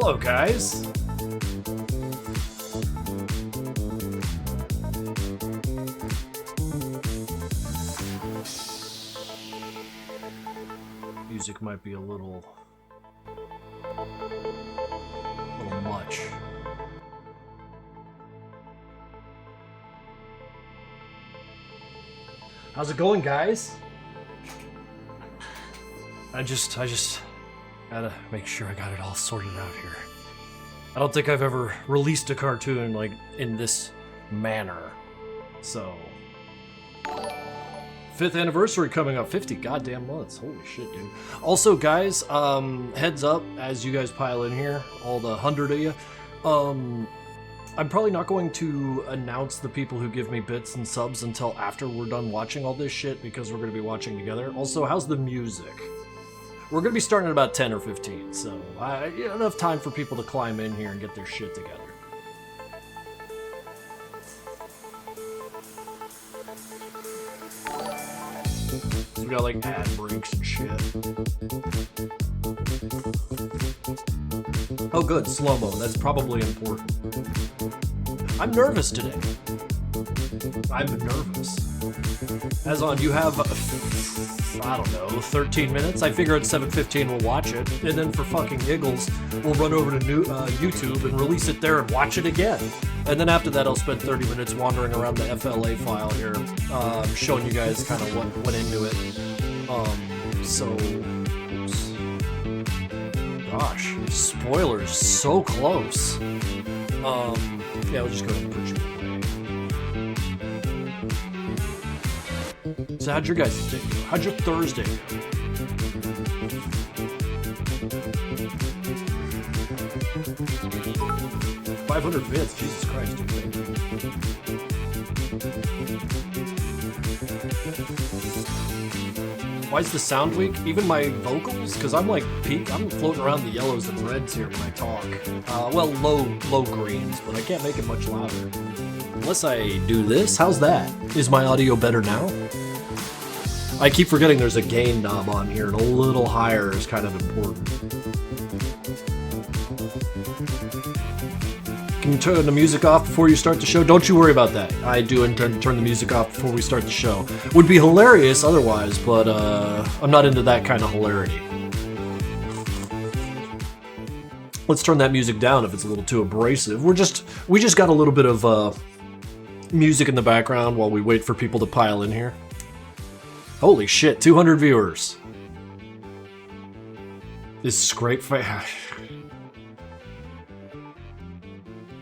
Hello, guys. Music might be a little much. How's it going, guys? I just gotta make sure I got it all sorted out here. I don't think I've ever released a cartoon like in this manner. So, 5th anniversary coming up, 50 goddamn months. Holy shit, dude. Also, guys, heads up as you guys pile in here, all the 100 of you. I'm probably not going to announce the people who give me bits and subs until after we're done watching all this shit because we're going to be watching together. Also, how's the music? We're going to be starting at about 10 or 15, so enough time for people to climb in here and get their shit together. So we got like ad breaks and shit. Oh good, slow-mo, that's probably important. I'm nervous today. I'm nervous. As on, you have, I don't know, 13 minutes? I figure at 7:15 we'll watch it, and then for fucking giggles, we'll run over to YouTube and release it there and watch it again. And then after that, I'll spend 30 minutes wandering around the FLA file here, showing you guys kind of what went into it. Gosh, spoilers so close. Yeah, we'll just go ahead and push it away. So how'd your guys' day go? How'd your Thursday go? $500 bits, Jesus Christ, dude. Thank you. Why is the sound weak? Even my vocals? Because I'm like I'm floating around the yellows and reds here when I talk. Well, low greens, but I can't make it much louder. Unless I do this. How's that? Is my audio better now? I keep forgetting there's a gain knob on here, and a little higher is kind of important. Can you turn the music off before you start the show? Don't you worry about that. I do intend to turn the music off before we start the show. Would be hilarious otherwise, but I'm not into that kind of hilarity. Let's turn that music down if it's a little too abrasive. We just got a little bit of music in the background while we wait for people to pile in here. Holy shit, 200 viewers. This is great.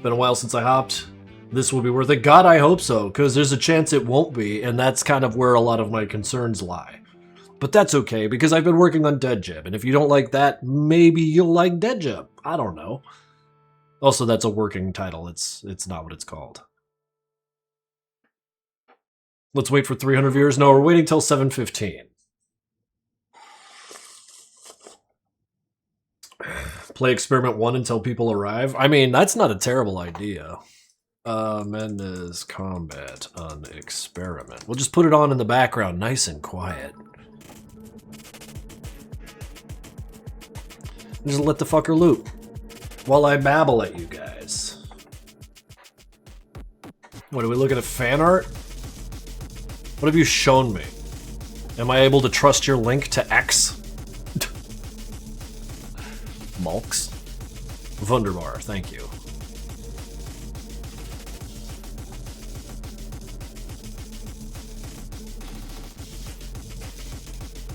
Been a while since I hopped. This will be worth it. God, I hope so, because there's a chance it won't be, and that's kind of where a lot of my concerns lie. But that's okay, because I've been working on Dead Jeb, and if you don't like that, maybe you'll like Dead Jeb. I don't know. Also, that's a working title. It's not what it's called. Let's wait for 300 viewers. No, we're waiting till 7:15. Play Experiment 1 until people arrive. I mean, that's not a terrible idea. Mendez Combat on Experiment. We'll just put it on in the background, nice and quiet. Just let the fucker loop while I babble at you guys. What, are we looking at fan art? What have you shown me? Am I able to trust your link to X? Malks? Wunderbar, thank you.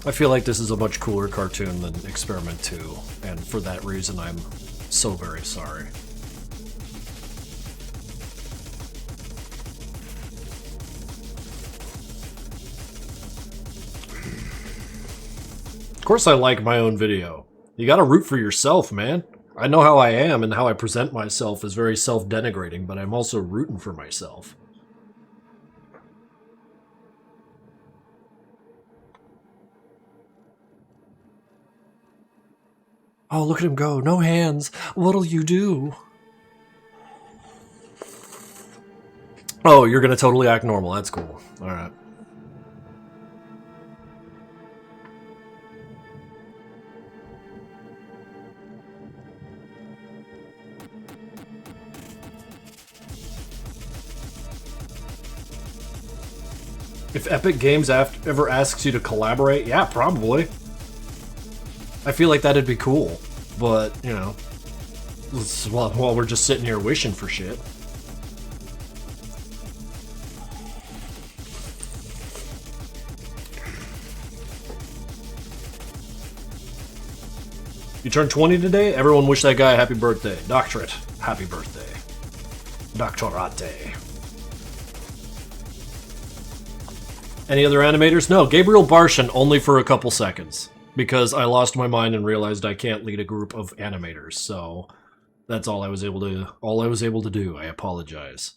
I feel like this is a much cooler cartoon than Experiment 2, and for that reason I'm so very sorry. Of course I like my own video. You gotta root for yourself, man. I know how I am and how I present myself is very self-denigrating, but I'm also rooting for myself. Oh, look at him go. No hands. What'll you do? Oh, you're gonna totally act normal. That's cool. Alright. If Epic Games ever asks you to collaborate, yeah, probably. I feel like that'd be cool, but, you know, while we're just sitting here wishing for shit. You turned 20 today? Everyone wish that guy a happy birthday. Doctorate, happy birthday. Doctorate. Any other animators? No, Gabriel Barshin only for a couple seconds. Because I lost my mind and realized I can't lead a group of animators, so that's all I was able to do. I apologize.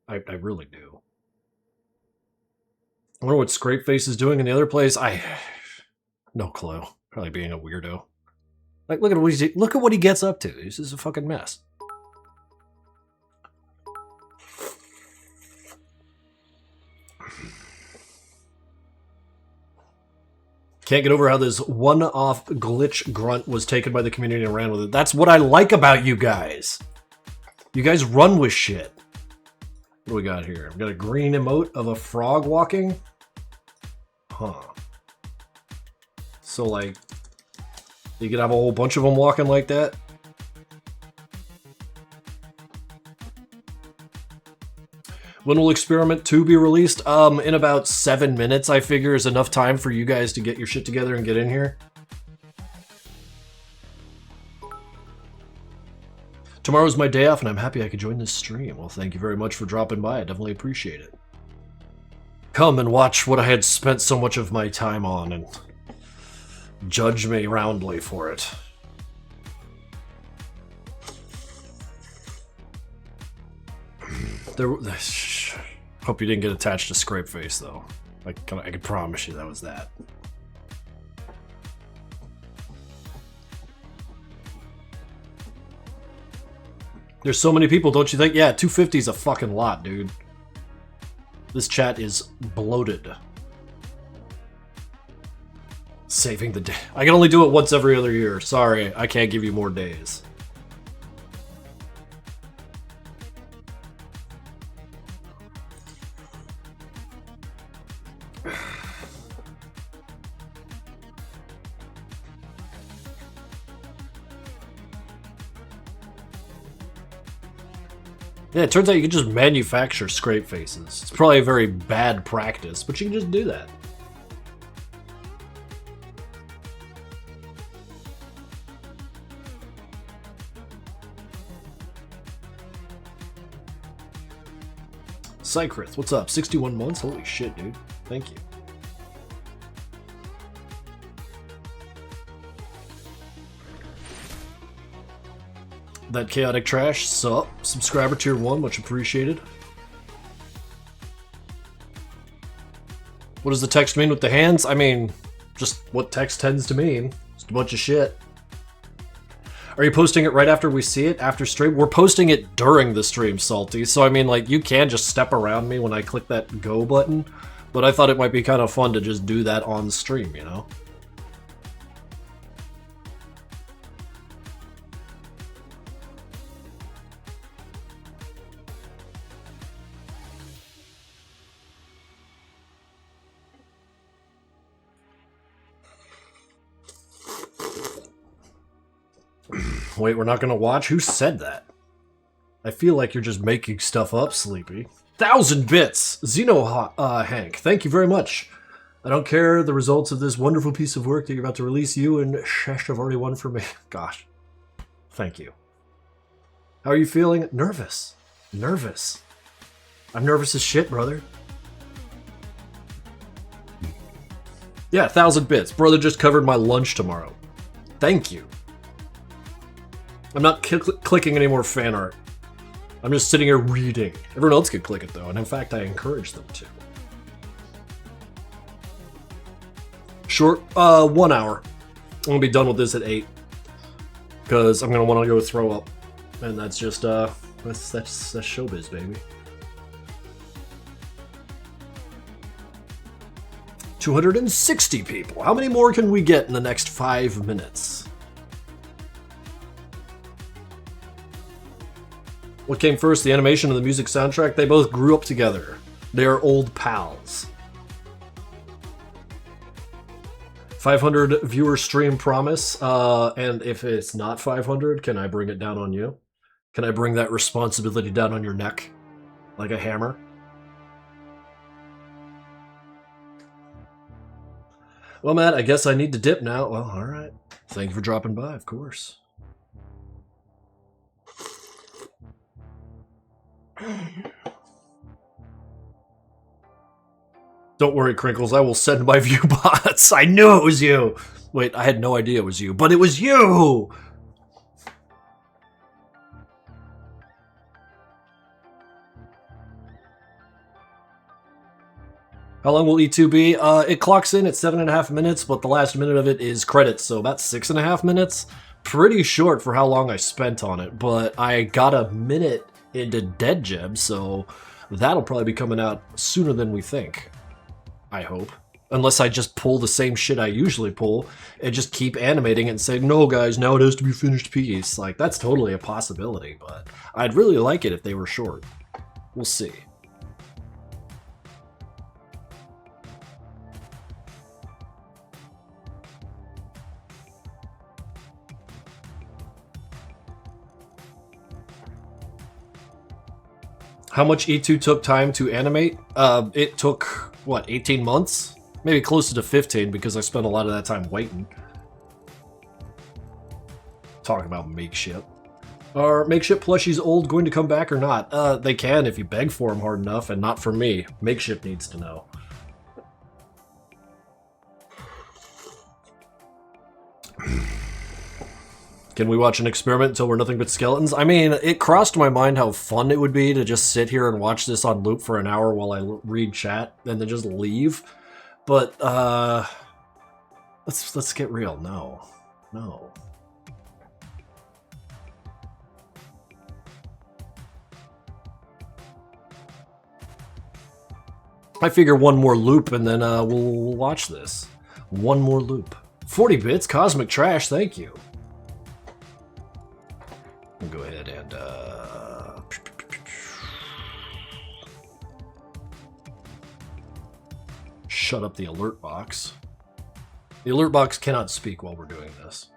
I really do. I wonder what Scrapeface is doing in the other place. No clue. Probably being a weirdo. Like, look at what he gets up to. He's just a fucking mess. Can't get over how this one-off glitch grunt was taken by the community and ran with it. That's what I like about you guys. You guys run with shit. What do we got here? We've got a green emote of a frog walking. Huh. So, like, you could have a whole bunch of them walking like that? When will Experiment 2 be released? In about 7 minutes, I figure, is enough time for you guys to get your shit together and get in here. Tomorrow's my day off, and I'm happy I could join this stream. Well, thank you very much for dropping by. I definitely appreciate it. Come and watch what I had spent so much of my time on, and judge me roundly for it. Hope you didn't get attached to Scrapeface, though. I can promise you that was that. There's so many people, don't you think? Yeah, 250 is a fucking lot, dude. This chat is bloated. Saving the day. I can only do it once every other year. Sorry, I can't give you more days. Yeah, it turns out you can just manufacture scrape faces. It's probably a very bad practice, but you can just do that. Cycrith, what's up? 61 months? Holy shit, dude. Thank you. That chaotic trash, sup? Subscriber tier 1, much appreciated. What does the text mean with the hands? I mean, just what text tends to mean. Just a bunch of shit. Are you posting it right after we see it? After stream? We're posting it during the stream, Salty. So, I mean, like, you can just step around me when I click that go button. But I thought it might be kind of fun to just do that on stream, you know? Wait, we're not gonna watch? Who said that? I feel like you're just making stuff up, Sleepy. 1,000 bits! Hank, thank you very much. I don't care the results of this wonderful piece of work that you're about to release. You and Shesh have already won for me. Gosh. Thank you. How are you feeling? Nervous. Nervous. I'm nervous as shit, brother. Yeah, 1,000 bits. Brother just covered my lunch tomorrow. Thank you. I'm not clicking any more fan art. I'm just sitting here reading. Everyone else can click it, though, and in fact, I encourage them to. Short, 1 hour. I'm gonna be done with this at 8. Because I'm gonna want to go throw up. And that's just, that's showbiz, baby. 260 people. How many more can we get in the next 5 minutes? What came first, the animation and the music soundtrack? They both grew up together. They're old pals. 500 viewer stream promise, and if it's not 500, can I bring it down on you? Can I bring that responsibility down on your neck? Like a hammer? Well, Matt, I guess I need to dip now. Well, alright. Thank you for dropping by, of course. Don't worry, Krinkels, I will send my view bots. I knew it was you! Wait, I had no idea it was you, but it was you! How long will E2 be? It clocks in at 7.5 minutes, but the last minute of it is credits, so about 6.5 minutes. Pretty short for how long I spent on it, but I got a minute into Dead Gem, so that'll probably be coming out sooner than we think. I hope. Unless I just pull the same shit I usually pull and just keep animating it and say, no guys, now it has to be finished piece. Like, that's totally a possibility, but I'd really like it if they were short. We'll see. How much E2 took time to animate? It took, what, 18 months? Maybe closer to 15 because I spent a lot of that time waiting. Talking about makeshift. Are makeshift plushies old going to come back or not? They can if you beg for them hard enough, and not for me. Makeshift needs to know. Can we watch an experiment until we're nothing but skeletons? I mean, it crossed my mind how fun it would be to just sit here and watch this on loop for an hour while I read chat and then just leave. But, let's get real. No. No. I figure one more loop and then we'll watch this. One more loop. 40 bits, cosmic trash, thank you. We'll go ahead and shut up the alert box. The alert box cannot speak while we're doing this.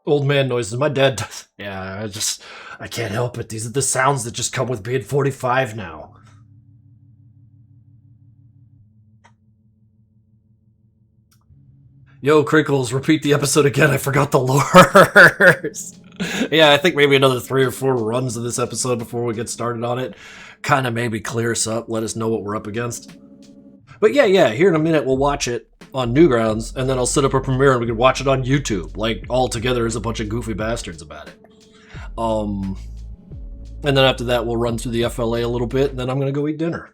Old man noises. My dad does. Yeah, I can't help it. These are the sounds that just come with being 45 now. Yo, Krinkels, repeat the episode again. I forgot the lures. Yeah, I think maybe another 3 or 4 runs of this episode before we get started on it. Kind of maybe clear us up, let us know what we're up against. But yeah, here in a minute we'll watch it on Newgrounds, and then I'll set up a premiere and we can watch it on YouTube, like all together as a bunch of goofy bastards about it. And then after that we'll run through the FLA a little bit, and then I'm gonna go eat dinner.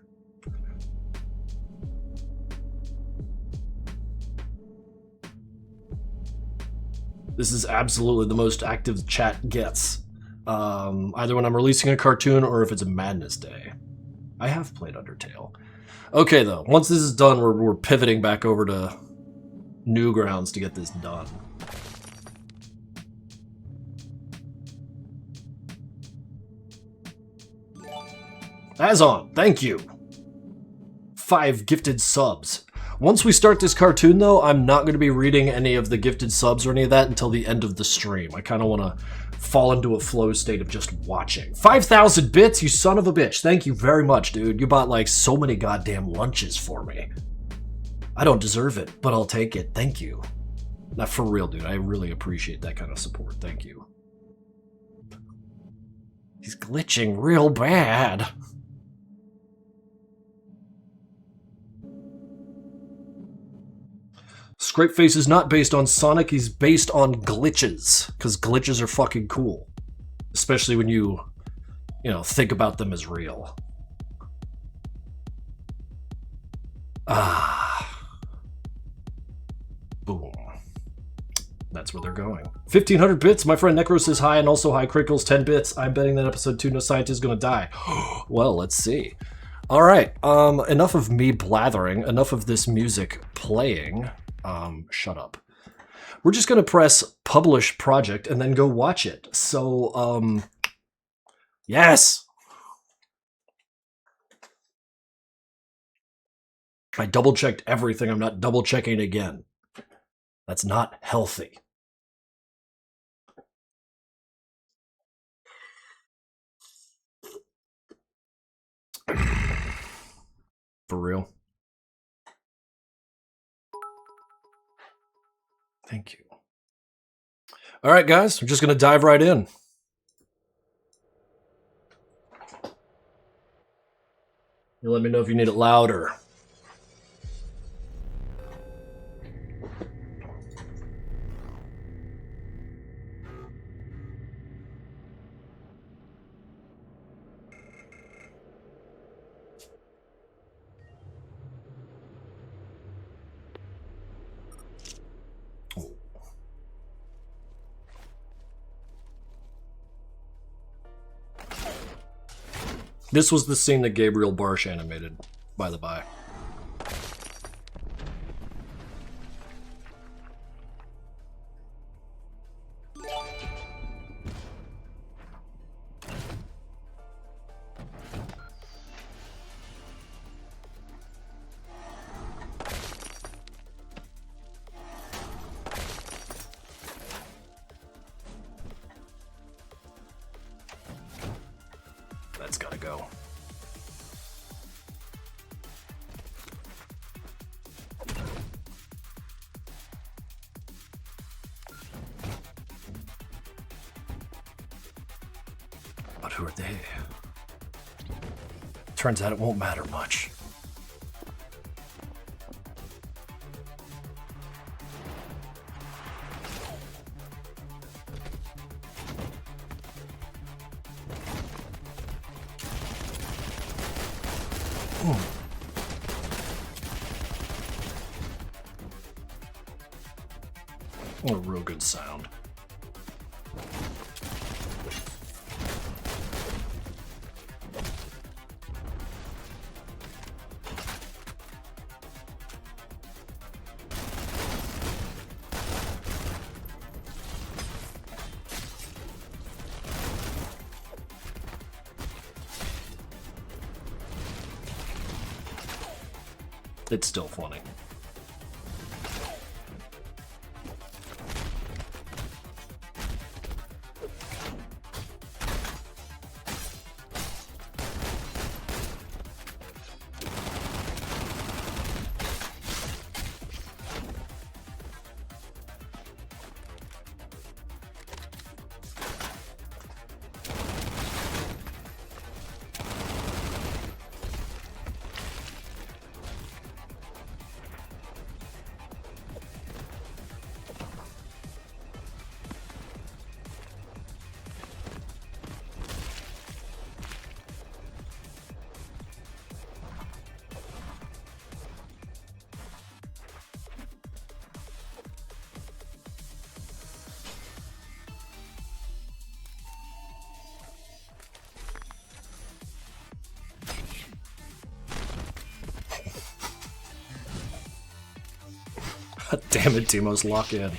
This is absolutely the most active chat gets. Either when I'm releasing a cartoon or if it's a Madness Day. I have played Undertale. Okay, though. Once this is done, we're pivoting back over to Newgrounds to get this done. Azon, thank you. 5 gifted subs. Once we start this cartoon, though, I'm not going to be reading any of the gifted subs or any of that until the end of the stream. I kind of want to fall into a flow state of just watching. 5,000 bits, you son of a bitch. Thank you very much, dude. You bought, like, so many goddamn lunches for me. I don't deserve it, but I'll take it. Thank you. Not for real, dude. I really appreciate that kind of support. Thank you. He's glitching real bad. Scrapeface is not based on Sonic, he's based on glitches. Because glitches are fucking cool. Especially when you know, think about them as real. Boom. That's where they're going. 1,500 bits, my friend Necro says hi, and also hi Krinkels, 10 bits. I'm betting that episode 2, no scientist is gonna die. Well, let's see. Alright, enough of me blathering, enough of this music playing. Shut up. We're just going to press publish project and then go watch it. So, yes. I double checked everything. I'm not double checking again. That's not healthy. For real. Thank you. All right, guys, I'm just going to dive right in. You let me know if you need it louder. This was the scene that Gabriel Barsh animated, by the by. That's gotta go. But who are they? Turns out it won't matter much. What a real good sound. It's still funny. Damn it, Timos, lock in.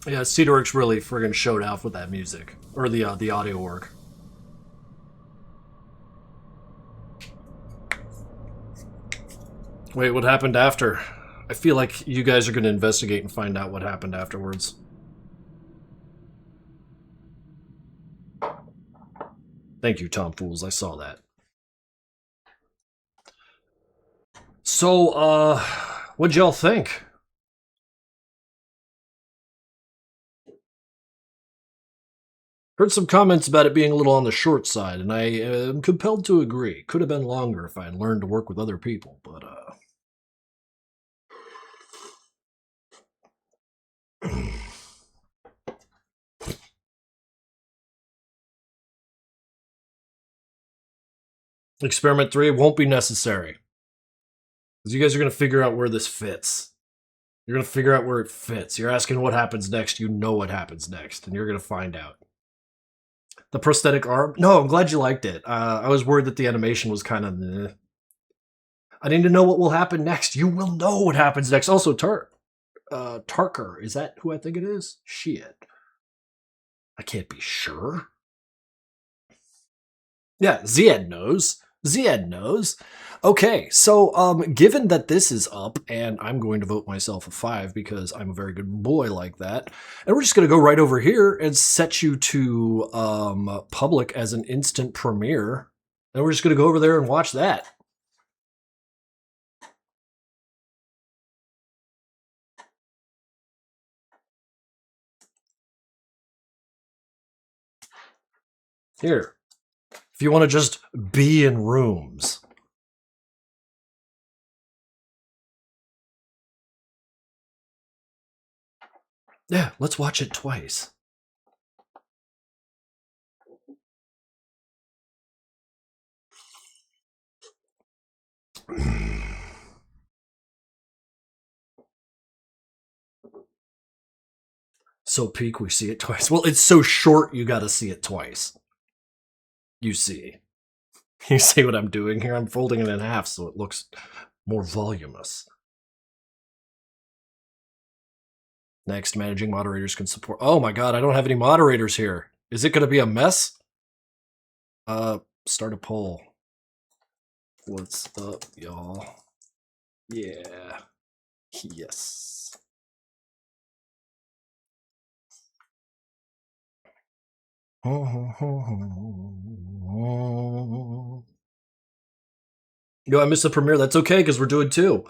Yeah, Cedarworks really friggin' showed off with that music. Or the audio work. Wait, what happened after? I feel like you guys are going to investigate and find out what happened afterwards. Thank you, Tom Fools. I saw that. So, what'd y'all think? Heard some comments about it being a little on the short side, and I am compelled to agree. Could have been longer if I had learned to work with other people, but, Experiment 3 won't be necessary. Because you guys are going to figure out where this fits. You're going to figure out where it fits. You're asking what happens next. You know what happens next, and you're going to find out. The prosthetic arm? No, I'm glad you liked it. I was worried that the animation was kind of... I need to know what will happen next. You will know what happens next. Also, Tarker. Is that who I think it is? Shit. I can't be sure. Yeah, Ziad knows. Ziad knows. Okay, so given that this is up, and I'm going to vote myself a 5 because I'm a very good boy like that, and we're just going to go right over here and set you to public as an instant premiere, and we're just going to go over there and watch that. Here. If you want to just be in rooms. Yeah, let's watch it twice. So peak, we see it twice. Well, it's so short, you gotta see it twice. You see. You see what I'm doing here? I'm folding it in half so it looks more voluminous. Next, managing moderators can support... Oh my god, I don't have any moderators here. Is it gonna be a mess? Start a poll. What's up, y'all? Yeah. Yes. Yo, I missed the premiere. That's okay, because we're doing 2.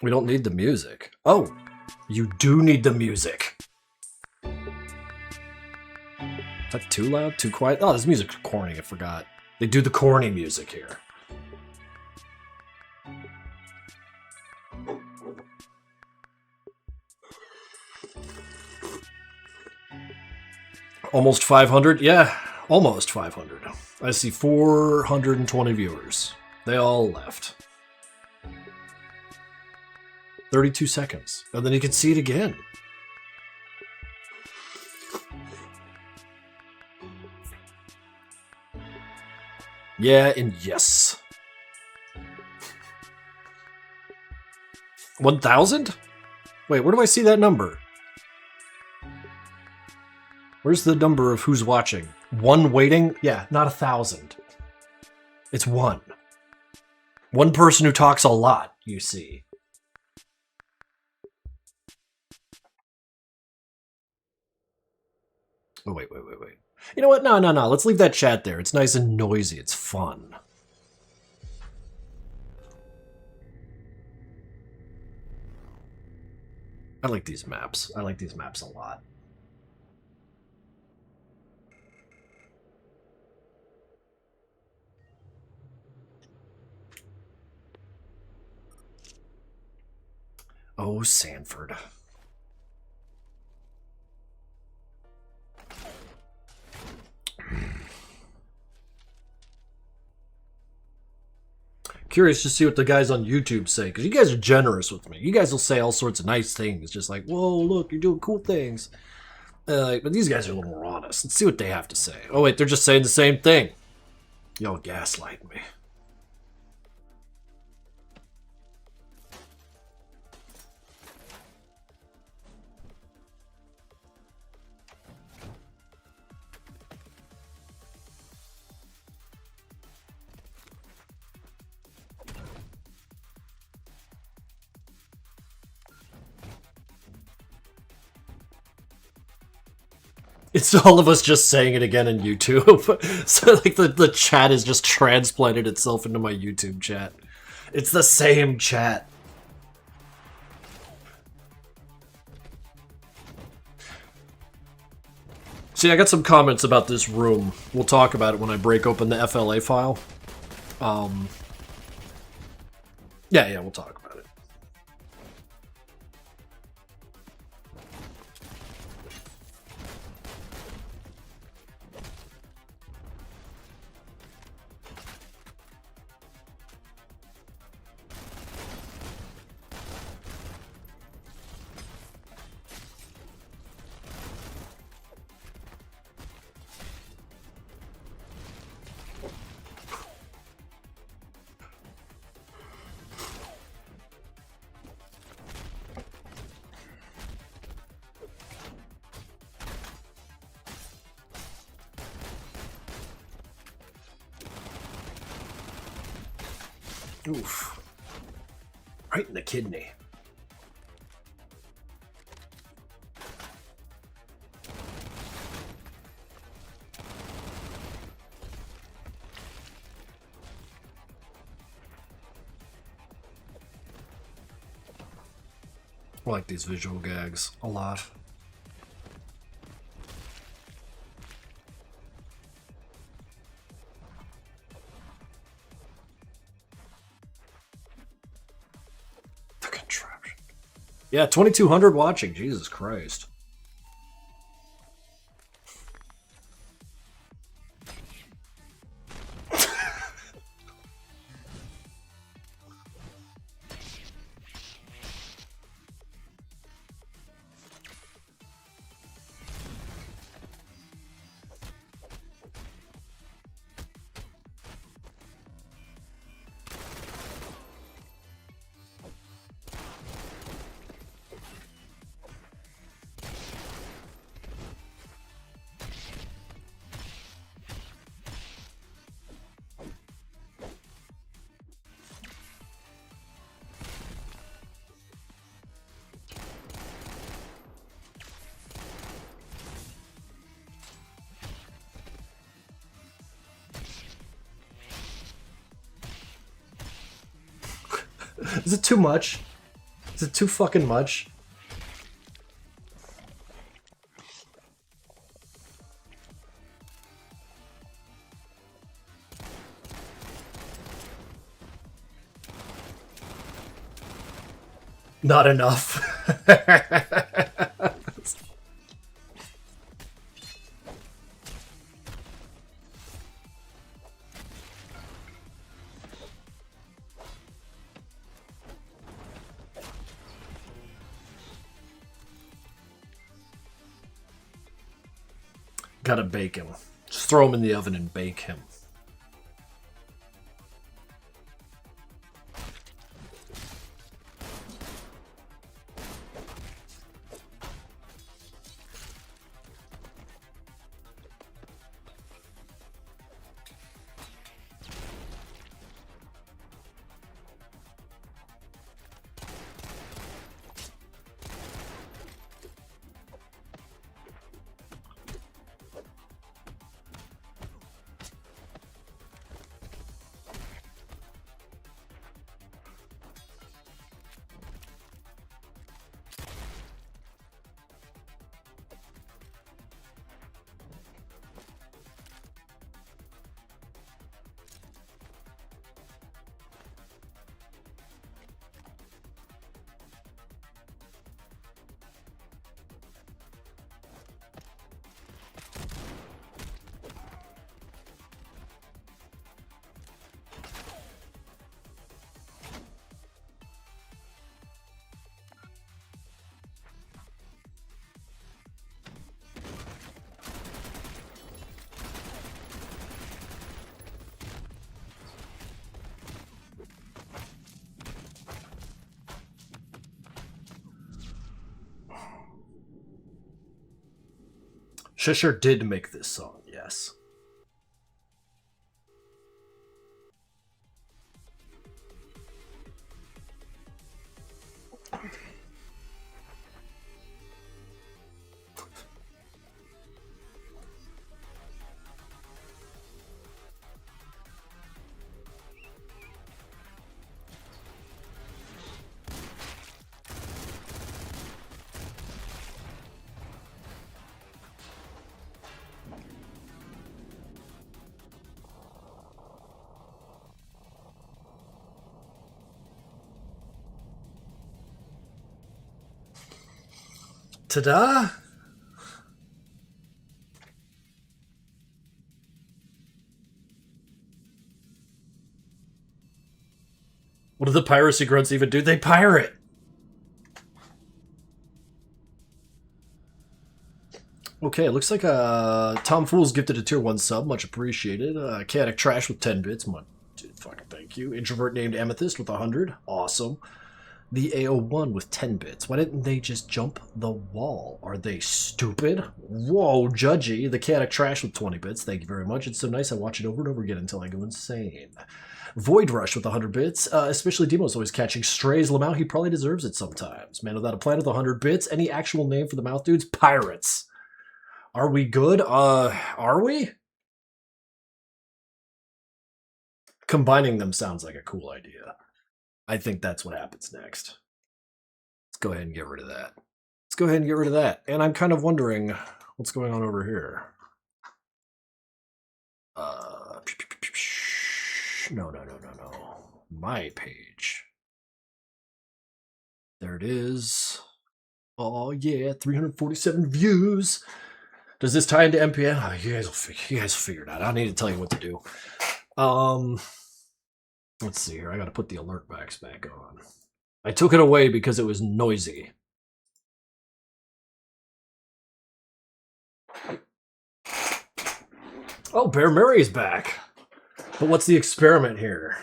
We don't need the music. Oh, you do need the music. Is that too loud? Too quiet? Oh, this music's corny. I forgot. They do the corny music here. Almost 500? Yeah, almost 500. I see 420 viewers. They all left. 32 seconds. And then you can see it again. Yeah, and yes. 1,000? Wait, where do I see that number? Where's the number of who's watching? 1 waiting? Yeah, not 1,000. It's 1. 1 person who talks a lot, you see. Oh, wait. You know what? No. Let's leave that chat there. It's nice and noisy. It's fun. I like these maps. I like these maps a lot. Oh, Sanford. Curious to see what the guys on YouTube say, because you guys are generous with me. You guys will say all sorts of nice things, just like, whoa, look, you're doing cool things. But these guys are a little more honest. Let's see what they have to say. Oh, wait, they're just saying the same thing. Y'all gaslight me. It's all of us just saying it again in YouTube. So like the chat has just transplanted itself into my YouTube chat. It's the same chat. See, I got some comments about this room. We'll talk about it when I break open the FLA file. Yeah, we'll talk about it. Oof. Right in the kidney. I like these visual gags a lot. The contraption. Yeah, 2,200 watching. Jesus Christ. Is it too much? Is it too fucking much? Not enough. Gotta bake him. Just throw him in the oven and bake him. Shisher did make this song, yes. Ta-da! What do the piracy grunts even do? They pirate! Okay, it looks like Tom Fool's gifted a tier 1 sub, much appreciated. Chaotic Trash with 10 bits, dude, fucking thank you. Introvert named Amethyst with 100, awesome. The AO1 with 10 bits. Why didn't they just jump the wall? Are they stupid? Whoa, judgy. The Chaotic Trash with 20 bits. Thank you very much. It's so nice. I watch it over and over again until I go insane. Void Rush with 100 bits. Especially Demo's always catching strays. Lamau, he probably deserves it sometimes. Man Without a Plan with 100 bits. Any actual name for the mouth dudes? Pirates. Are we good? Are we? Combining them sounds like a cool idea. I think that's what happens next. Let's go ahead and get rid of that. Let's go ahead and get rid of that. And I'm kind of wondering what's going on over here. No. My page. There it is. Oh yeah, 347 views. Does this tie into MPN? Oh, you guys will figure it out. I don't need to tell you what to do. Let's see here. I got to put the alert backs back on. I took it away because it was noisy. Oh, Bear Mary's back. But what's the experiment here?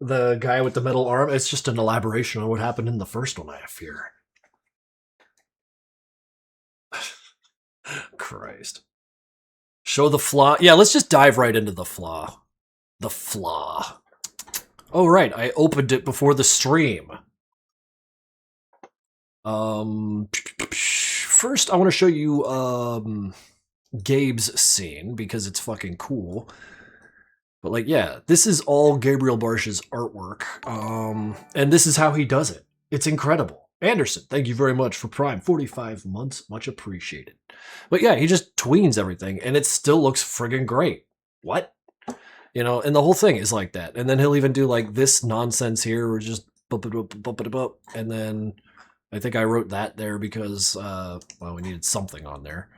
The guy with the metal arm? It's just an elaboration on what happened in the first one, I fear. Christ. Show the flaw. Yeah, let's just dive right into the flaw. The flaw. Oh, right. I opened it before the stream. First, I want to show you Gabe's scene because it's fucking cool. But like, yeah, this is all Gabriel Barsh's artwork. And this is how he does it. It's incredible. Anderson, thank you very much for Prime. 45 months, much appreciated. But yeah, he just tweens everything, and it still looks friggin' great. What? You know, and the whole thing is like that. And then he'll even do like this nonsense here, where just and then I think I wrote that there because, well, we needed something on there.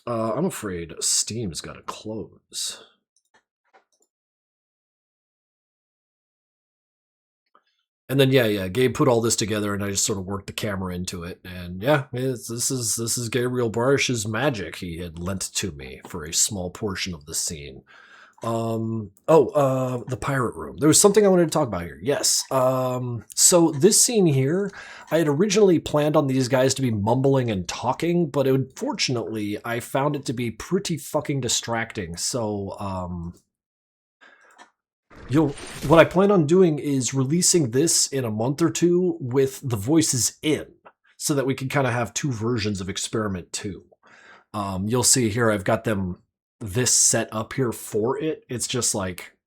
I'm afraid Steam's got to close. And then yeah, Gabe put all this together, and I just sort of worked the camera into it. And yeah, this is Gabriel Barsh's magic he had lent to me for a small portion of the scene. The pirate room. There was something I wanted to talk about here. Yes. So this scene here, I had originally planned on these guys to be mumbling and talking, but unfortunately, I found it to be pretty fucking distracting. So, what I plan on doing is releasing this in a month or two with the voices in, so that we can kind of have two versions of Experiment 2. You'll see here I've got them this set up here for it. It's just like,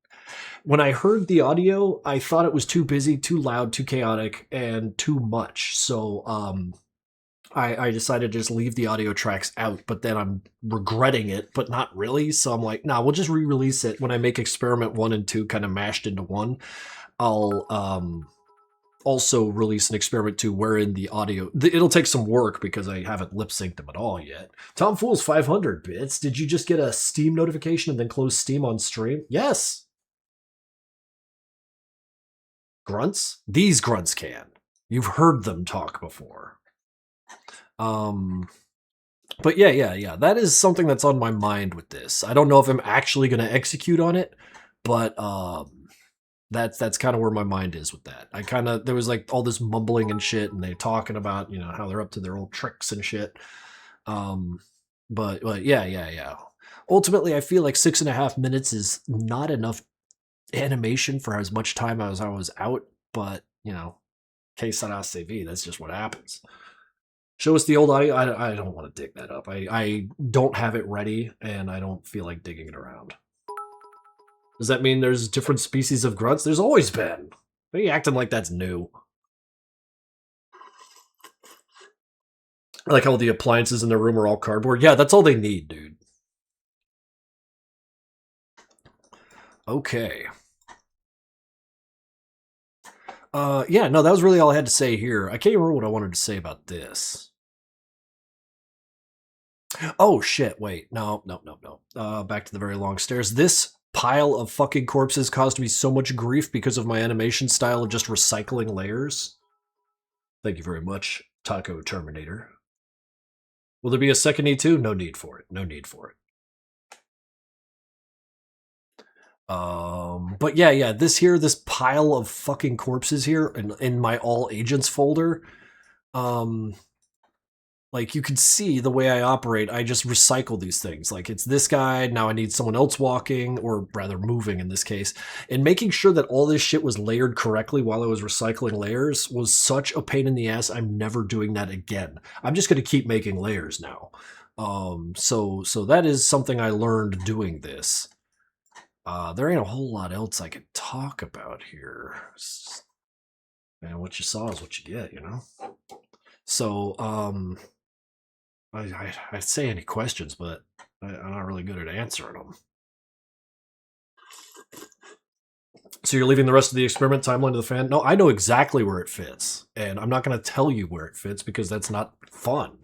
when I heard the audio, I thought it was too busy, too loud, too chaotic, and too much. So I decided to just leave the audio tracks out, but then I'm regretting it, but not really. So I'm like, nah, we'll just re-release it. When I make Experiment 1 and 2 kind of mashed into one, I'll also release an Experiment 2 wherein the audio... It'll take some work because I haven't lip-synced them at all yet. Tom Fool's 500 bits. Did you just get a Steam notification and then close Steam on stream? Yes! Grunts? These grunts can. You've heard them talk before. But yeah. That is something that's on my mind with this. I don't know if I'm actually going to execute on it, but that's kind of where my mind is with that. There was like all this mumbling and shit, and they're talking about, you know, how they're up to their old tricks and shit. But yeah. Ultimately, I feel like 6.5 minutes is not enough animation for as much time as I was out, but, you know, que sera se vi, that's just what happens. Show us the old audio. I don't want to dig that up. I don't have it ready, and I don't feel like digging it around. Does that mean there's different species of grunts? There's always been. Why are you acting like that's new? I like how the appliances in the room are all cardboard. Yeah, that's all they need, dude. Okay. Yeah, no, that was really all I had to say here. I can't even remember what I wanted to say about this. Oh shit! Wait, no. Back to the very long stairs. This pile of fucking corpses caused me so much grief because of my animation style of just recycling layers. Thank you very much, Taco Terminator. Will there be a second E2? No need for it. No need for it. But yeah, this pile of fucking corpses here in my all agents folder. Um, like you can see the way I operate, I just recycle these things. Like it's this guy, now I need someone else walking, or rather moving in this case. And making sure that all this shit was layered correctly while I was recycling layers was such a pain in the ass. I'm never doing that again. I'm just gonna keep making layers now. So that is something I learned doing this. There ain't a whole lot else I could talk about here. And what you saw is what you get, you know? So, I'd say any questions, but I'm not really good at answering them. So you're leaving the rest of the experiment timeline to the fan? No, I know exactly where it fits, and I'm not going to tell you where it fits because that's not fun.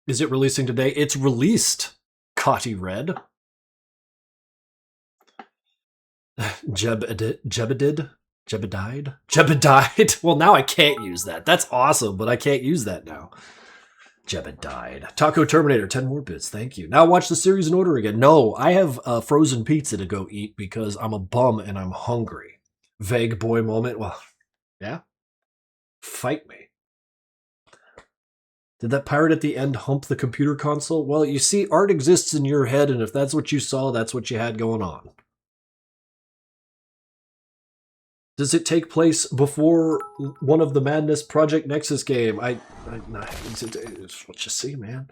Is it releasing today? It's released, Cotty Red. Jebedied? Jebedied? Well, now I can't use that. That's awesome, but I can't use that now. Jebedied. Taco Terminator, 10 more bits. Thank you. Now watch the series in order again. No, I have frozen pizza to go eat because I'm a bum and I'm hungry. Vague boy moment. Well, yeah. Fight me. Did that pirate at the end hump the computer console? Well, you see, art exists in your head, and if that's what you saw, that's what you had going on. Does it take place before one of the Madness Project Nexus game? It's what you see, man.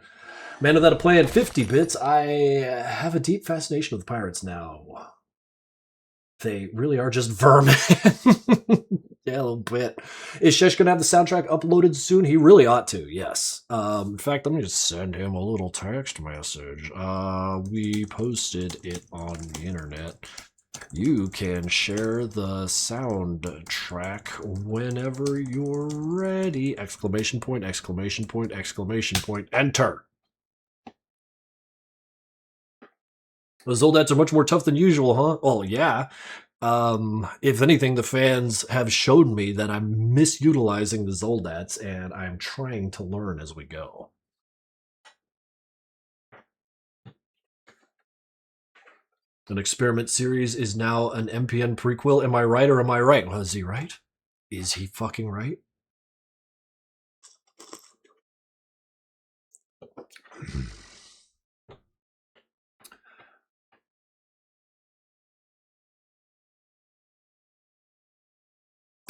Man of that a plan, 50 bits. I have a deep fascination with the pirates now. They really are just vermin. Yeah, a little bit. Is Shesh gonna have the soundtrack uploaded soon? He really ought to, yes. In fact, let me just send him a little text message. We posted it on the internet. You can share the soundtrack whenever you're ready! Exclamation point, exclamation point, exclamation point, enter! The Zoldats are much more tough than usual, huh? Oh, yeah. If anything, the fans have shown me that I'm misutilizing the Zoldats, and I'm trying to learn as we go. An experiment series is now an MPN prequel. Am I right or am I right? Well, is he right? Is he fucking right?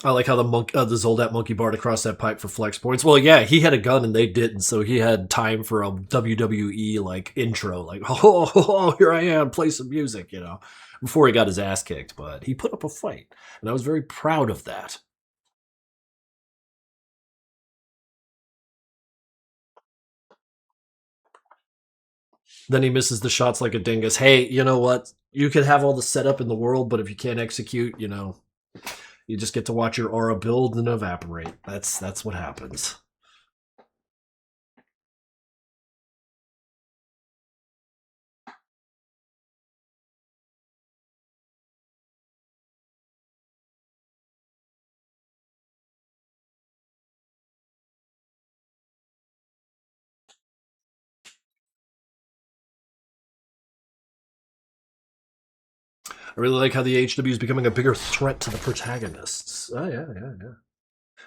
I like how the Zoldat monkey barred across that pipe for flex points. Well, yeah, he had a gun and they didn't, so he had time for a WWE like intro, like oh, here I am, play some music, you know, before he got his ass kicked. But he put up a fight, and I was very proud of that. Then he misses the shots like a dingus. Hey, you know what? You could have all the setup in the world, but if you can't execute, you know, you just get to watch your aura build and evaporate. That's what happens. I really like how the HW is becoming a bigger threat to the protagonists. Oh, yeah.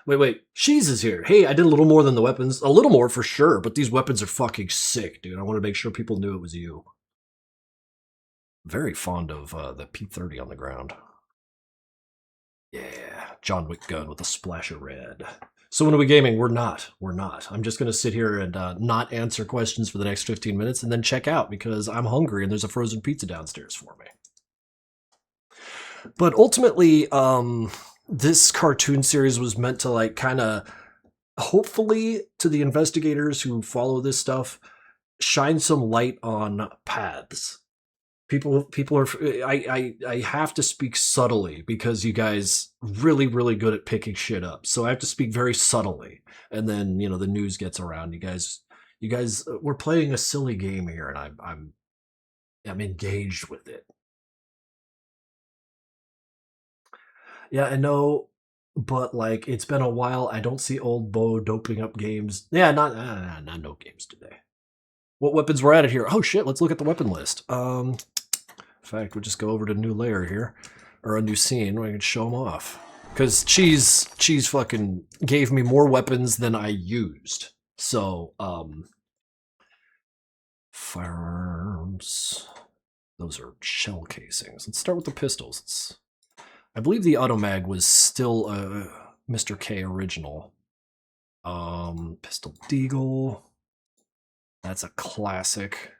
Wait. Sheez is here. Hey, I did a little more than the weapons. A little more for sure, but these weapons are fucking sick, dude. I want to make sure people knew it was you. Very fond of the P30 on the ground. Yeah, John Wick gun with a splash of red. So when are we gaming? We're not. I'm just going to sit here and not answer questions for the next 15 minutes and then check out because I'm hungry and there's a frozen pizza downstairs for me. But ultimately, this cartoon series was meant to like kind of, hopefully to the investigators who follow this stuff, shine some light on paths. People are. I have to speak subtly because you guys really good at picking shit up. So I have to speak very subtly, and then the news gets around. You guys, we're playing a silly game here, and I'm engaged with it. Yeah, I know, but like it's been a while. I don't see old Bo doping up games. Yeah, not no games today. What weapons were added here? Oh shit, let's look at the weapon list. In fact, we'll just go over to new layer here, or a new scene where I can show them off. Because cheese fucking gave me more weapons than I used. So, firearms. Those are shell casings. Let's start with the pistols. I believe the automag was still a Mr. K original. Pistol Deagle. That's a classic.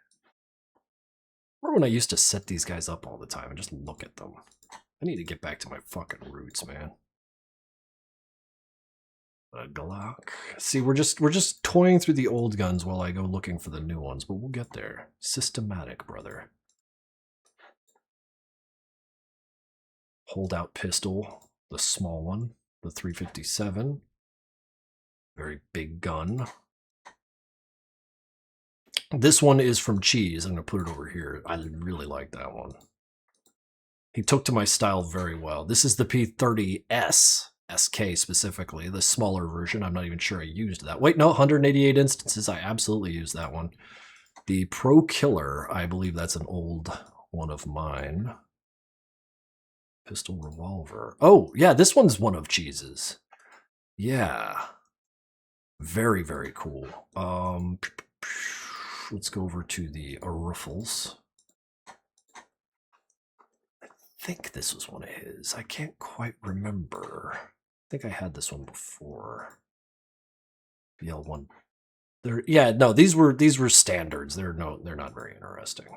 Remember when I used to set these guys up all the time and just look at them? I need to get back to my fucking roots, man. A Glock. See, we're just toying through the old guns while I go looking for the new ones, but we'll get there. Systematic, brother. Holdout pistol, the small one, the 357. Very big gun. This one is from Cheese. I'm going to put it over here. I really like that one. He took to my style very well. This is the P30S, SK specifically, the smaller version. I'm not even sure I used that. Wait, no, 188 instances. I absolutely used that one. The Pro Killer, I believe that's an old one of mine. Pistol revolver. Oh, yeah, this one's one of Cheese's. Yeah. Very cool. Let's go over to the riffles. I think this was one of his. I can't quite remember. I think I had this one before. BL1. These were standards. They're not very interesting.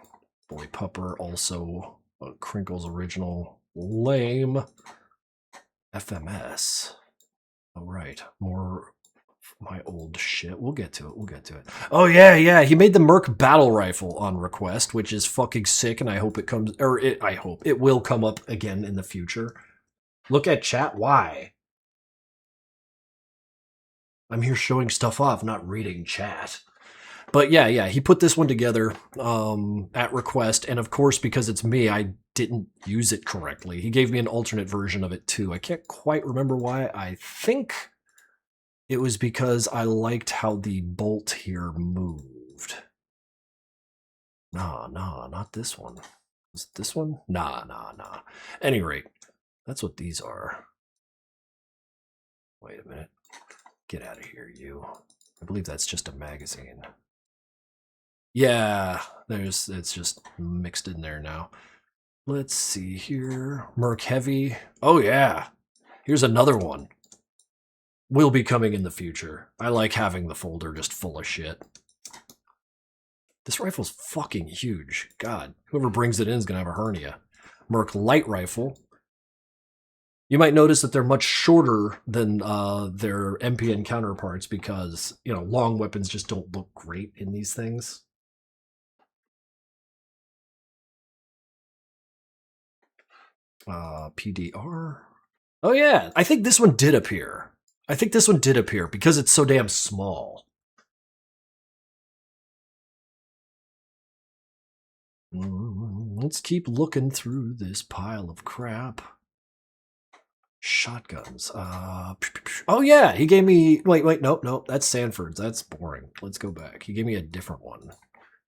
Boy Pupper, also a Krinkels original. Lame. FMS. All right, more my old shit. We'll get to it. Oh yeah. He made the Merc battle rifle on request, which is fucking sick, and I hope it comes, I hope it will come up again in the future. Look at chat. Why? I'm here showing stuff off, not reading chat. But yeah, he put this one together at request, and of course, because it's me, I didn't use it correctly. He gave me an alternate version of it too. I can't quite remember why. I think it was because I liked how the bolt here moved. Nah, not this one. Is it this one? Nah. Any rate, that's what these are. Wait a minute. Get out of here, you. I believe that's just a magazine. Yeah, it's just mixed in there now. Let's see here. Merc Heavy. Oh yeah. Here's another one. Will be coming in the future. I like having the folder just full of shit. This rifle's fucking huge. God, whoever brings it in is gonna have a hernia. Merc Light Rifle. You might notice that they're much shorter than their MPN counterparts because, long weapons just don't look great in these things. PDR. Oh yeah, I think this one did appear. Because it's so damn small. Let's keep looking through this pile of crap. Shotguns. Oh yeah, he gave me. Wait, nope. That's Sanford's. That's boring. Let's go back. He gave me a different one.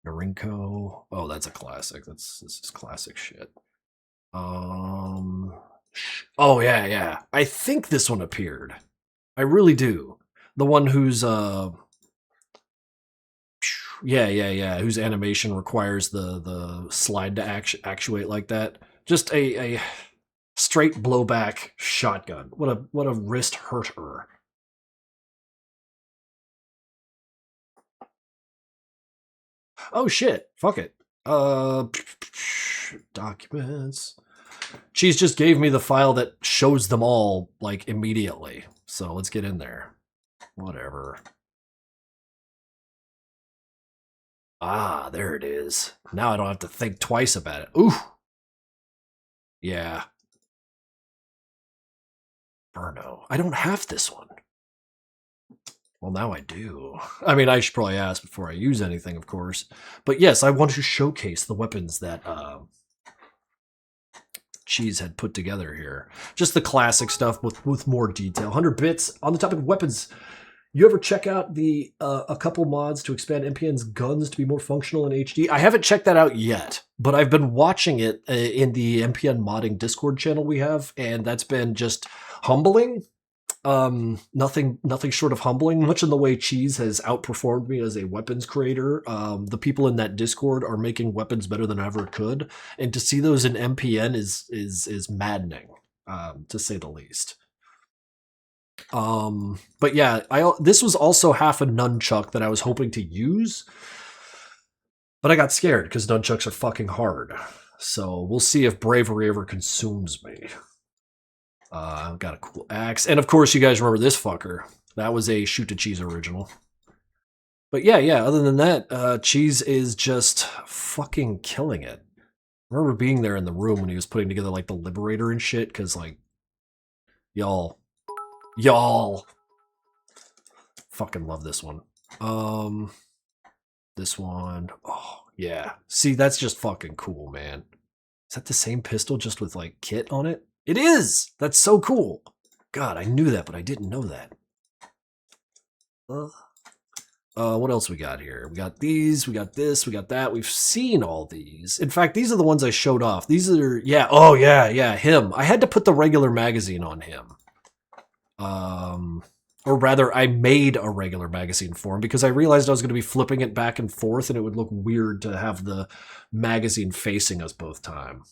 Norinco. Oh, that's a classic. This is classic shit. Oh yeah. I think this one appeared. I really do. The one who's whose animation requires the slide to actuate like that. Just a straight blowback shotgun. What a wrist hurter. Oh shit. Fuck it. Documents. Cheese just gave me the file that shows them all like immediately. So let's get in there. Whatever. Ah, there it is. Now I don't have to think twice about it. Ooh. Yeah. Burno. I don't have this one. Well, now I do. I mean, I should probably ask before I use anything, of course. But yes, I want to showcase the weapons that Cheese had put together here. Just the classic stuff with more detail. 100 bits. On the topic of weapons, you ever check out the a couple mods to expand MPN's guns to be more functional in HD? I haven't checked that out yet, but I've been watching it in the MPN modding Discord channel we have, and that's been just humbling. Nothing short of humbling. Much in the way Cheese has outperformed me as a weapons creator. The people in that Discord are making weapons better than I ever could, and to see those in MPN is maddening, to say the least. But yeah, this was also half a nunchuck that I was hoping to use, but I got scared because nunchucks are fucking hard. So we'll see if bravery ever consumes me. I've got a cool axe. And of course, you guys remember this fucker. That was a Shoot to Cheese original. But yeah, other than that, Cheese is just fucking killing it. I remember being there in the room when he was putting together like the Liberator and shit, because like, y'all fucking love this one. This one, oh yeah. See, that's just fucking cool, man. Is that the same pistol just with like kit on it? It is! That's so cool. God, I knew that, but I didn't know that. What else we got here? We got these, we got this, we got that. We've seen all these. In fact, these are the ones I showed off. These are, yeah, oh yeah, him. I had to put the regular magazine on him. Or rather, I made a regular magazine for him because I realized I was going to be flipping it back and forth and it would look weird to have the magazine facing us both time.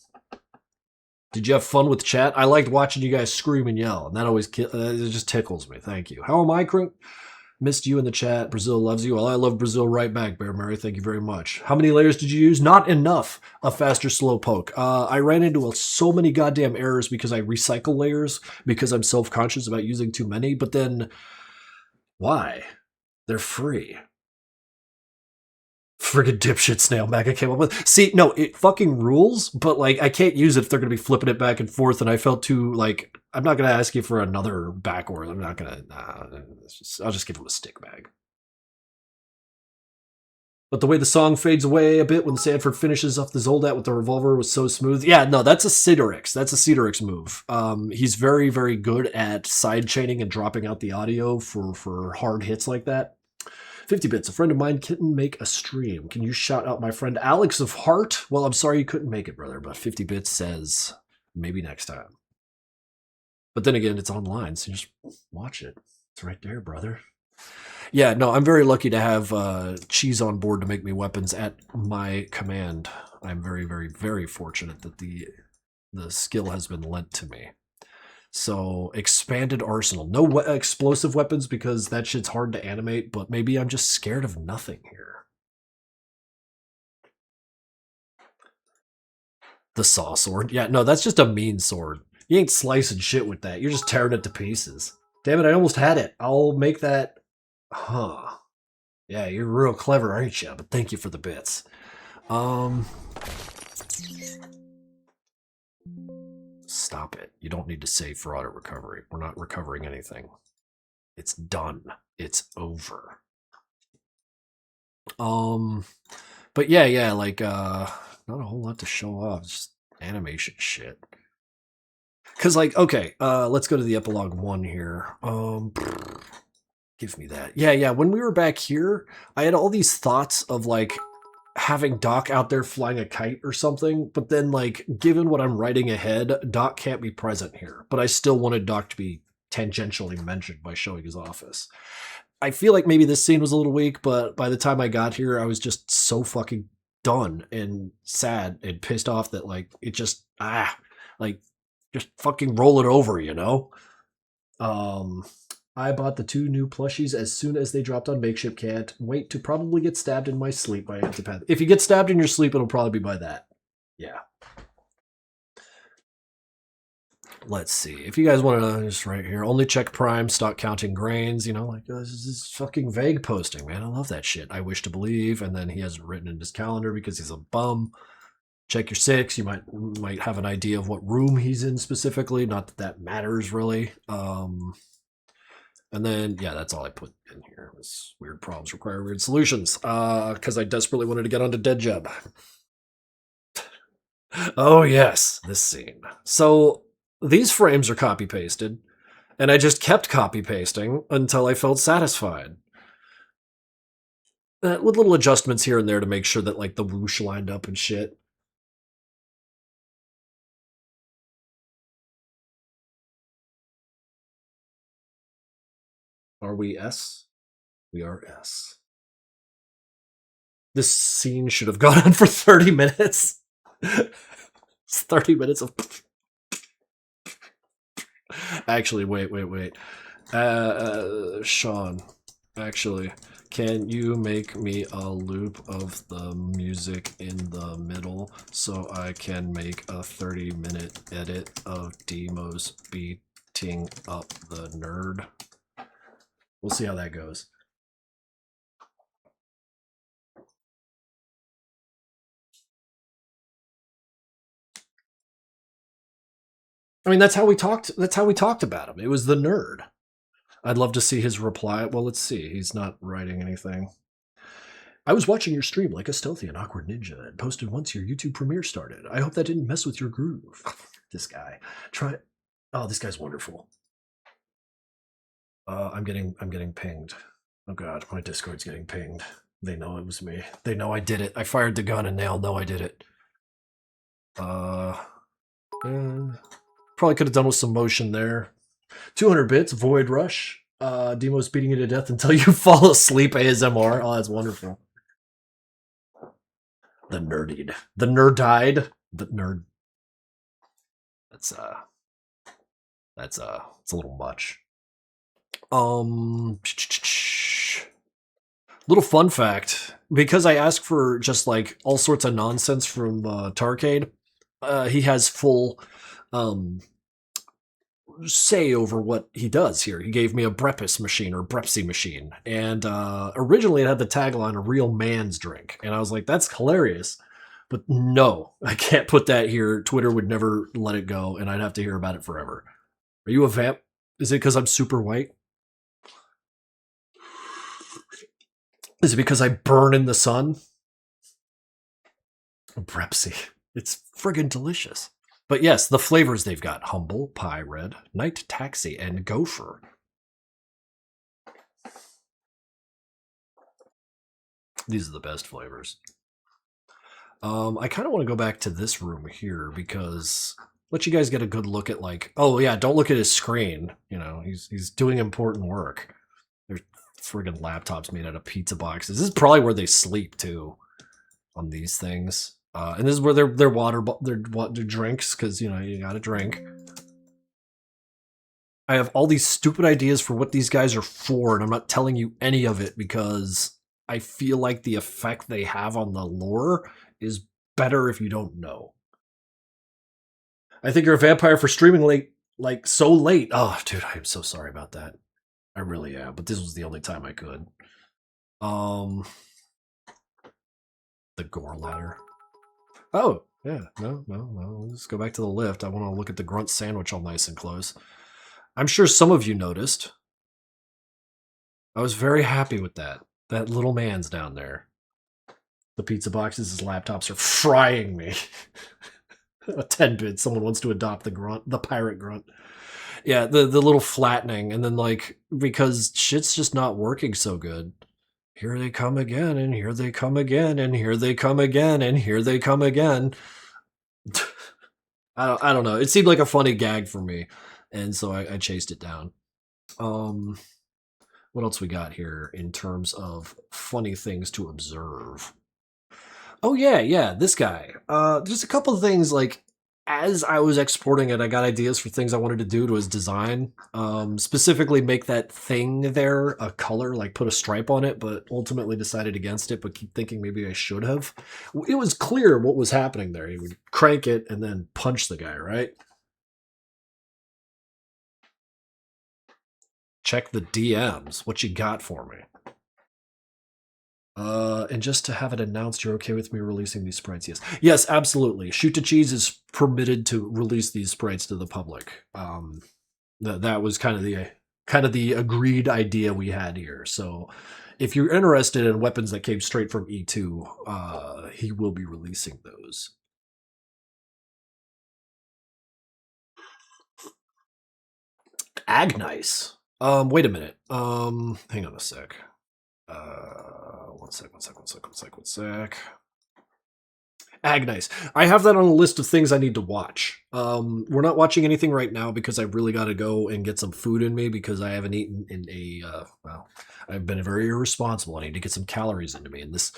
Did you have fun with chat? I liked watching you guys scream and yell, and that always it just tickles me. Thank you. How am I, Crink? Missed you in the chat. Brazil loves you. Well, I love Brazil right back, Bear Murray. Thank you very much. How many layers did you use? Not enough. A faster slow poke. I ran into so many goddamn errors because I recycle layers because I'm self-conscious about using too many, but then why? They're free. Friggin' dipshit snail bag I came up with. See, no, it fucking rules, but like I can't use it if they're gonna be flipping it back and forth, and I felt too like I'm not gonna ask you for another backward. I'm not gonna. I'll just give him a stick bag. But the way the song fades away a bit when Sanford finishes off the Zoldat with the revolver was so smooth. Yeah, no, that's a Sidorix. That's a Sidorix move. He's very, very good at side chaining and dropping out the audio for hard hits like that. 50 bits. A friend of mine couldn't make a stream. Can you shout out my friend Alex of Heart? Well, I'm sorry you couldn't make it, brother, but 50 bits says maybe next time. But then again, it's online, so you just watch it. It's right there, brother. Yeah, no, I'm very lucky to have Cheese on board to make me weapons at my command. I'm very, very, very fortunate that the skill has been lent to me. So, expanded arsenal. No explosive weapons because that shit's hard to animate, but maybe I'm just scared of nothing here. The saw sword. Yeah, no, that's just a mean sword. You ain't slicing shit with that. You're just tearing it to pieces. Damn it, I almost had it. I'll make that... Huh. Yeah, you're real clever, aren't you? But thank you for the bits. Stop it. You don't need to save for auto recovery. We're not recovering anything. It's done. It's over. But yeah, like, not a whole lot to show off. Just animation shit. Cause like, okay, let's go to the epilogue 1 here. Give me that. Yeah, when we were back here, I had all these thoughts of like, having Doc out there flying a kite or something, but then like given what I'm writing ahead, Doc can't be present here, but I still wanted Doc to be tangentially mentioned by showing his office. I feel like maybe this scene was a little weak, but by the time I got here, I was just so fucking done and sad and pissed off that like it just like just fucking roll it over, you know? I bought the 2 new plushies as soon as they dropped on Makeshift. Can't wait to probably get stabbed in my sleep by Antipath. If you get stabbed in your sleep, it'll probably be by that. Yeah. let's see. If you guys want to, just right here, only check Prime, stop counting grains. You know, like this is fucking vague posting, man. I love that shit. I wish to believe, and then he has it written in his calendar because he's a bum. Check your 6. You might have an idea of what room he's in specifically. Not that that matters really. And then yeah, that's all I put in here. Was weird problems require weird solutions. Because I desperately wanted to get onto Dead Jeb. Oh yes, this scene. So these frames are copy pasted, and I just kept copy pasting until I felt satisfied. With little adjustments here and there to make sure that like the whoosh lined up and shit. Are we S? We are S. This scene should have gone on for 30 minutes. It's 30 minutes of. Actually, wait. Sean, actually, can you make me a loop of the music in the middle so I can make a 30-minute edit of Demos beating up the nerd? We'll see how that goes. I mean, that's how we talked. That's how we talked about him. It was the nerd. I'd love to see his reply. Well, let's see. He's not writing anything. I was watching your stream like a stealthy and awkward ninja and posted once your YouTube premiere started. I hope that didn't mess with your groove. This guy. Try. Oh, this guy's wonderful. I'm getting pinged. Oh god, my Discord's getting pinged. They know it was me. They know I did it. I fired the gun and they all know I did it. Probably could have done with some motion there. 200 bits, Void Rush. Demo's beating you to death until you fall asleep, ASMR. Oh, that's wonderful. The nerdied. The nerd died. The nerd. That's it's a little much. Little fun fact. Because I asked for just like all sorts of nonsense from Tarcade, he has full say over what he does here. He gave me a Brepis machine or Brepsy machine, and originally it had the tagline "A real man's drink," and I was like, "That's hilarious," but no, I can't put that here. Twitter would never let it go, and I'd have to hear about it forever. Are you a vamp? Is it because I'm super white? Is it because I burn in the sun? Brepsy. It's friggin' delicious. But yes, the flavors they've got: Humble, Pie Red, Night Taxi, and Gopher. These are the best flavors. I kind of want to go back to this room here because let you guys get a good look at like, oh yeah, don't look at his screen. You know, he's doing important work. There's friggin' laptops made out of pizza boxes. This is probably where they sleep too, on these things. And this is where their drinks, because you know you gotta drink. I have all these stupid ideas for what these guys are for, and I'm not telling you any of it because I feel like the effect they have on the lore is better if you don't know. I think you're a vampire for streaming late, like so late. Oh, dude, I am so sorry about that. I really am, but this was the only time I could. The gore ladder. Oh, yeah, no. Let's go back to the lift. I want to look at the grunt sandwich all nice and close. I'm sure some of you noticed. I was very happy with that. That little man's down there. The pizza boxes, his laptops are frying me. A 10-bit. Someone wants to adopt the grunt, the pirate grunt. Yeah, the little flattening, and then like because shit's just not working so good. Here they come again, and here they come again, and here they come again, and here they come again. I don't know. It seemed like a funny gag for me, and so I chased it down. What else we got here in terms of funny things to observe? Oh yeah, this guy. There's a couple of things like as I was exporting it, I got ideas for things I wanted to do to his design. Specifically make that thing there a color, like put a stripe on it, but ultimately decided against it, but keep thinking maybe I should have. It was clear what was happening there. He would crank it and then punch the guy, right? check the DMs. What you got for me? And just to have it announced, you're okay with me releasing these sprites? Yes. Yes, absolutely. Shoot to Cheese is permitted to release these sprites to the public. That was kind of the agreed idea we had here. So if you're interested in weapons that came straight from E2, he will be releasing those. Agnice. Wait a minute. Hang on a sec. One sec. Agnice. I have that on a list of things I need to watch. We're not watching anything right now because I really got to go and get some food in me because I haven't eaten in I've been very irresponsible. I need to get some calories into me, and this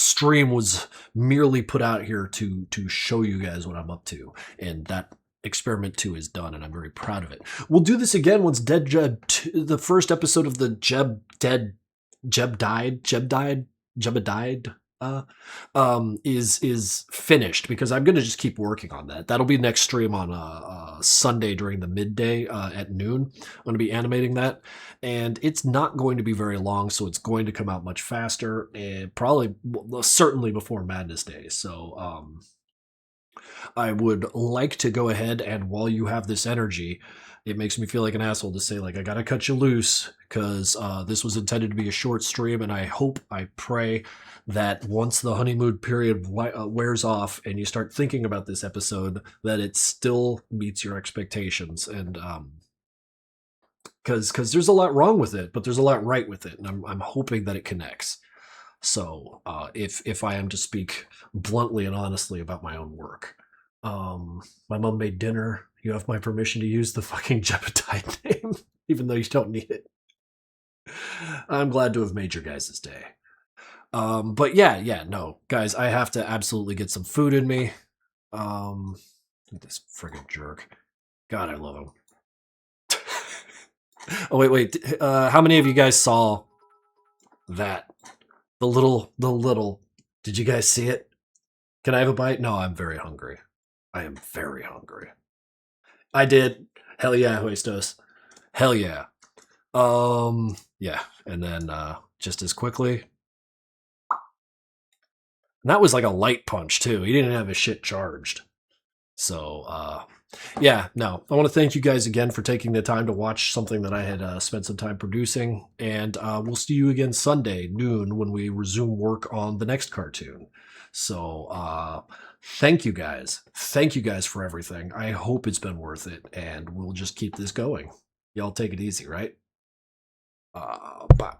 stream was merely put out here to show you guys what I'm up to, and that experiment 2 is done, and I'm very proud of it. We'll do this again once the first episode of the Jeb died is finished, because I'm going to just keep working on that. That'll be next stream on Sunday during the midday at noon. I'm going to be animating that, and it's not going to be very long, so it's going to come out much faster, and certainly before Madness Day. So I would like to go ahead, and while you have this energy, it makes me feel like an asshole to say, like, I gotta cut you loose, because this was intended to be a short stream, and I pray that once the honeymoon period wears off and you start thinking about this episode, that it still meets your expectations. And because there's a lot wrong with it, but there's a lot right with it, and I'm hoping that it connects. So if I am to speak bluntly and honestly about my own work, my mom made dinner. You have my permission to use the fucking Jebediah name, even though you don't need it. I'm glad to have made your guys' day. But no, guys, I have to absolutely get some food in me. This friggin' jerk. God, I love him. Oh, wait. How many of you guys saw that? The little. Did you guys see it? Can I have a bite? No, I'm very hungry. I am very hungry. I did. Hell yeah, Huestos. Hell yeah. Yeah. And then just as quickly. And that was like a light punch too. He didn't have his shit charged. So yeah, no. I want to thank you guys again for taking the time to watch something that I had spent some time producing. And we'll see you again Sunday, noon, when we resume work on the next cartoon. So thank you guys. Thank you guys for everything. I hope it's been worth it, and we'll just keep this going. Y'all take it easy, right? Bye.